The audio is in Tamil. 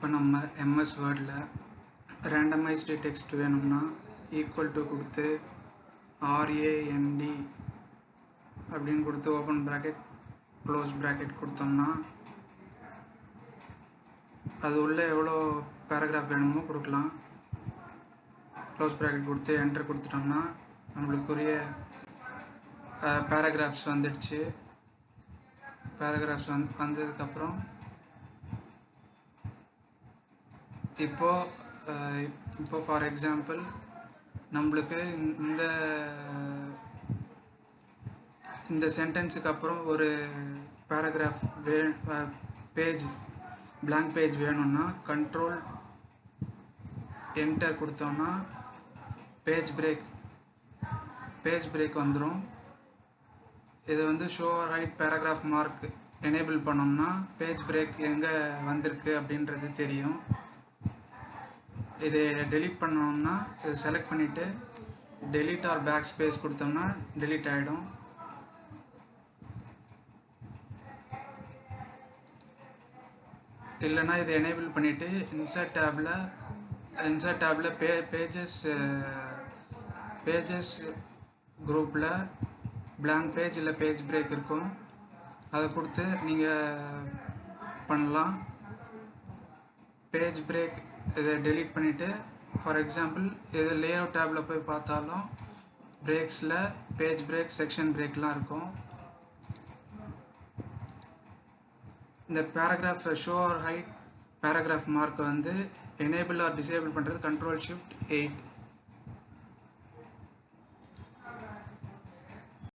இப்போ நம்ம எம்எஸ் வேர்டில் ரேண்டமைஸ்டு டெக்ஸ்ட் வேணும்னா ஈக்குவல் டு கொடுத்து RAND அப்படின்னு கொடுத்து ஓப்பன் ப்ராக்கெட் க்ளோஸ் ப்ராக்கெட் கொடுத்தோம்னா அது உள்ளே எவ்வளோ பேராகிராஃப் வேணுமோ கொடுக்கலாம். க்ளோஸ் ப்ராக்கெட் கொடுத்து என்டர் கொடுத்துட்டோம்னா நம்மளுக்குரிய பேராகிராஃப்ஸ் வந்துடுச்சு. பேராகிராஃப்ஸ் வந்ததுக்கப்புறம் இப்போ ஃபார் எக்ஸாம்பிள் நம்மளுக்கு இந்த சென்டென்ஸுக்கு அப்புறம் ஒரு பேராகிராஃப் blank பேஜ் வேணும்னா கண்ட்ரோல் என்டர் கொடுத்தோம்னா பேஜ் பிரேக் வந்துடும். இது show right paragraph mark enable பண்ணோம்னா பேஜ் பிரேக் எங்கே வந்திருக்கு அப்படின்றது தெரியும். இதை டெலீட் பண்ணோம்னா இதை செலக்ட் பண்ணிவிட்டு டெலீட் ஆர் பேக் ஸ்பேஸ் கொடுத்தோம்னா டெலீட் ஆகிடும். இல்லைனா இதை எனேபிள் பண்ணிவிட்டு இன்சர்ட் டேபில் பேஜஸ் குரூப்பில் blank பேஜ் இல்லை பேஜ் பிரேக் இருக்கும். அதை கொடுத்து நீங்கள் பண்ணலாம். பேஜ் பிரேக் இதை டெலீட் பண்ணிவிட்டு ஃபார் எக்ஸாம்பிள் இது லேஅவுட் டேபில் போய் பார்த்தாலும் பிரேக்ஸில் பேஜ் பிரேக் செக்ஷன் பிரேக்லாம் இருக்கும். இந்த paragraph show or hide paragraph மார்க்கை எனேபிள் ஆர் டிசேபிள் பண்ணுறது Ctrl Shift 8.